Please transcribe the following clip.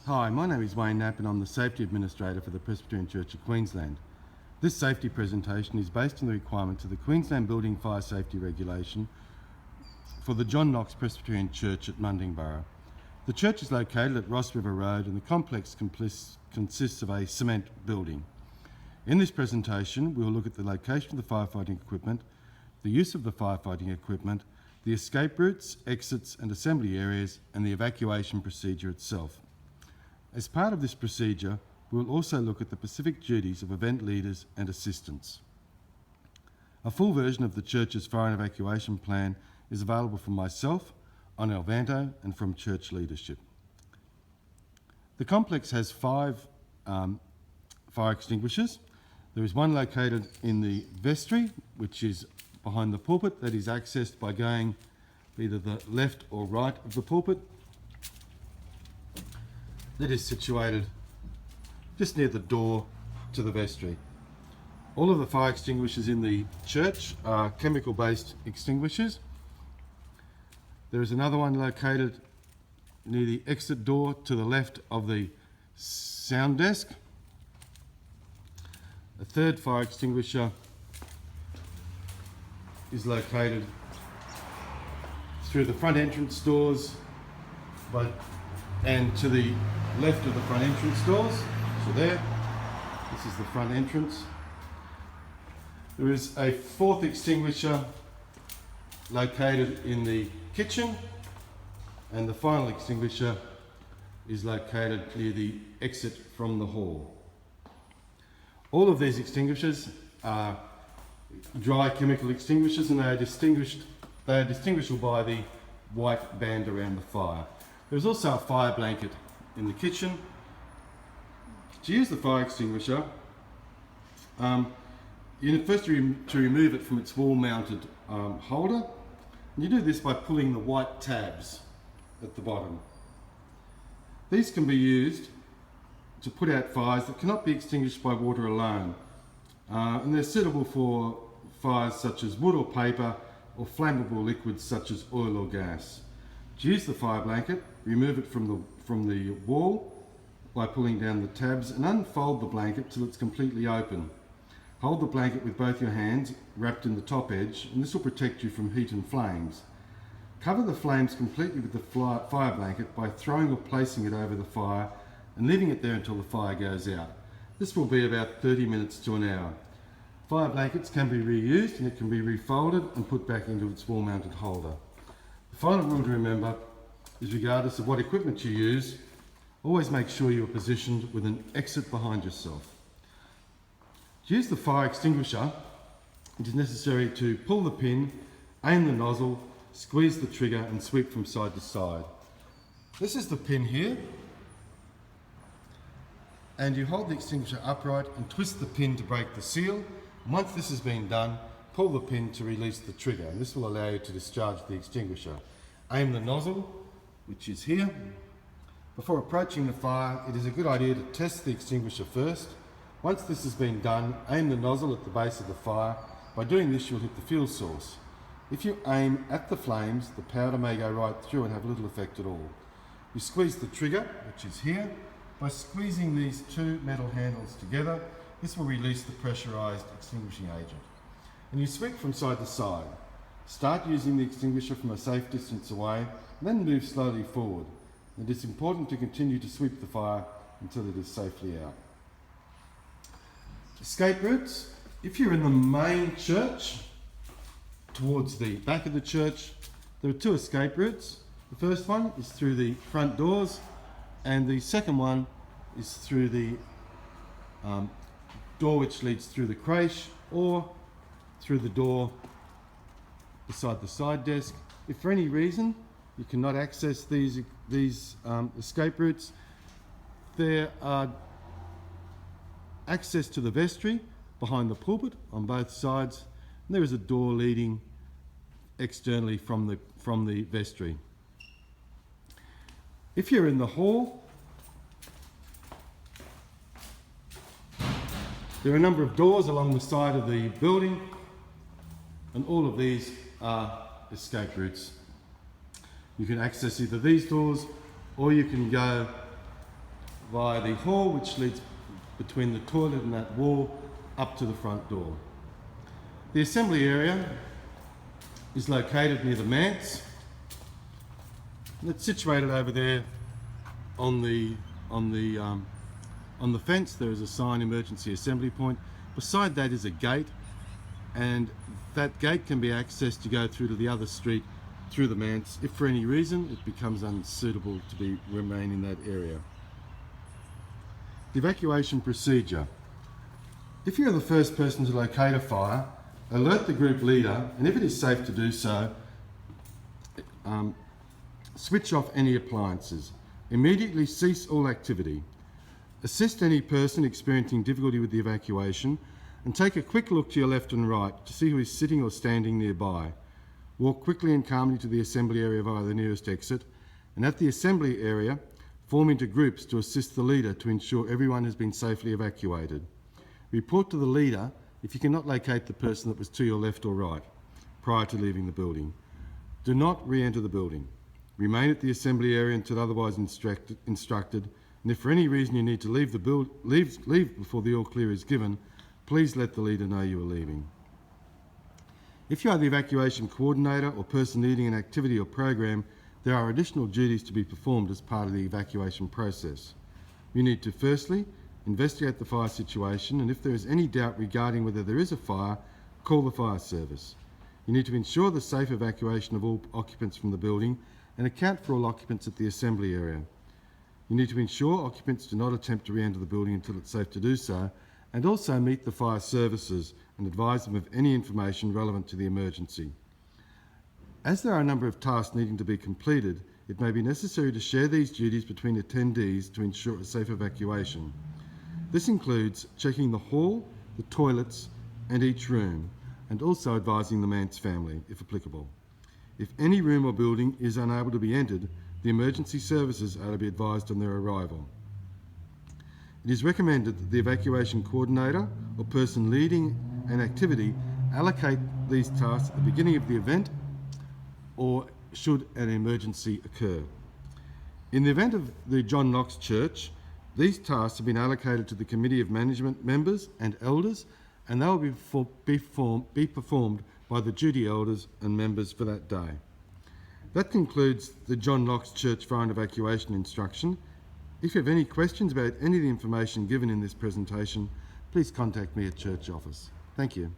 Hi, my name is Wayne Knapp and I'm the Safety Administrator for the Presbyterian Church of Queensland. This safety presentation is based on the requirements of the Queensland Building Fire Safety Regulation for the John Knox Presbyterian Church at Mundingburra. The church is located at Ross River Road and the complex consists of a cement building. In this presentation, we will look at the location of the firefighting equipment, the use of the firefighting equipment, the escape routes, exits and assembly areas, and the evacuation procedure itself. As part of this procedure, we will also look at the specific duties of event leaders and assistants. A full version of the church's fire and evacuation plan is available from myself, on Alvanto, and from church leadership. The complex has 5 fire extinguishers. There is one located in the vestry, which is behind the pulpit, that is accessed by going either the left or right of the pulpit. That is situated just near the door to the vestry. All of the fire extinguishers in the church are chemical-based extinguishers. There is another one located near the exit door to the left of the sound desk. A third fire extinguisher is located through the front entrance doors and to the left of the front entrance doors. So there, this is the front entrance. There is a 4th extinguisher located in the kitchen, and the final extinguisher is located near the exit from the hall. All of these extinguishers are dry chemical extinguishers, and they are distinguishable by the white band around the fire. There's also a fire blanket in the kitchen. To use the fire extinguisher, you need first to remove it from its wall-mounted holder. And you do this by pulling the white tabs at the bottom. These can be used to put out fires that cannot be extinguished by water alone. And they're suitable for fires such as wood or paper, or flammable liquids such as oil or gas. To use the fire blanket, remove it from the wall by pulling down the tabs and unfold the blanket till it's completely open. Hold the blanket with both your hands wrapped in the top edge, and this will protect you from heat and flames. Cover the flames completely with the fire blanket by throwing or placing it over the fire and leaving it there until the fire goes out. This will be about 30 minutes to an hour. Fire blankets can be reused and it can be refolded and put back into its wall-mounted holder. The final rule to remember is, regardless of what equipment you use, always make sure you are positioned with an exit behind yourself. To use the fire extinguisher, it is necessary to pull the pin, aim the nozzle, squeeze the trigger and sweep from side to side. This is the pin here, and you hold the extinguisher upright and twist the pin to break the seal. Once this has been done, pull the pin to release the trigger, and this will allow you to discharge the extinguisher. Aim the nozzle, which is here. Before approaching the fire, it is a good idea to test the extinguisher first. Once this has been done, aim the nozzle at the base of the fire. By doing this, you'll hit the fuel source. If you aim at the flames, the powder may go right through and have little effect at all. You squeeze the trigger, which is here. By squeezing these 2 metal handles together, this will release the pressurised extinguishing agent. And you sweep from side to side. Start using the extinguisher from a safe distance away, and then move slowly forward. It is important to continue to sweep the fire until it is safely out. Escape routes. If you're in the main church, towards the back of the church, there are 2 escape routes. The first one is through the front doors, and the second one is through the door which leads through the creche, or through the door beside the side desk. If for any reason you cannot access these escape routes, there are access to the vestry behind the pulpit on both sides, and there is a door leading externally from the vestry. If you're in the hall, there are a number of doors along the side of the building, and all of these are escape routes. You can access either these doors, or you can go via the hall which leads between the toilet and that wall up to the front door. The assembly area is located near the manse, and it's situated over there on the fence. There is a sign, emergency assembly point. Beside that is a gate, and that gate can be accessed to go through to the other street through the manse if for any reason it becomes unsuitable to remain in that area. The evacuation procedure. If you're the first person to locate a fire, alert the group leader, and if it is safe to do so, switch off any appliances. Immediately cease all activity. Assist any person experiencing difficulty with the evacuation, and take a quick look to your left and right to see who is sitting or standing nearby. Walk quickly and calmly to the assembly area via the nearest exit, and at the assembly area, form into groups to assist the leader to ensure everyone has been safely evacuated. Report to the leader if you cannot locate the person that was to your left or right prior to leaving the building. Do not re-enter the building. Remain at the assembly area until otherwise instructed, and if for any reason you need to leave before the all clear is given, please let the leader know you are leaving. If you are the evacuation coordinator or person leading an activity or program, there are additional duties to be performed as part of the evacuation process. You need to firstly investigate the fire situation, and if there is any doubt regarding whether there is a fire, call the fire service. You need to ensure the safe evacuation of all occupants from the building and account for all occupants at the assembly area. You need to ensure occupants do not attempt to re-enter the building until it's safe to do so, and also meet the fire services and advise them of any information relevant to the emergency. As there are a number of tasks needing to be completed, it may be necessary to share these duties between attendees to ensure a safe evacuation. This includes checking the hall, the toilets, and each room, and also advising the manse family, if applicable. If any room or building is unable to be entered, the emergency services are to be advised on their arrival. It is recommended that the evacuation coordinator or person leading an activity allocate these tasks at the beginning of the event or should an emergency occur. In the event of the John Knox Church, these tasks have been allocated to the Committee of Management members and elders, and they will be performed by the duty elders and members for that day. That concludes the John Knox Church Fire and Evacuation instruction. If you have any questions about any of the information given in this presentation, please contact me at church office. Thank you.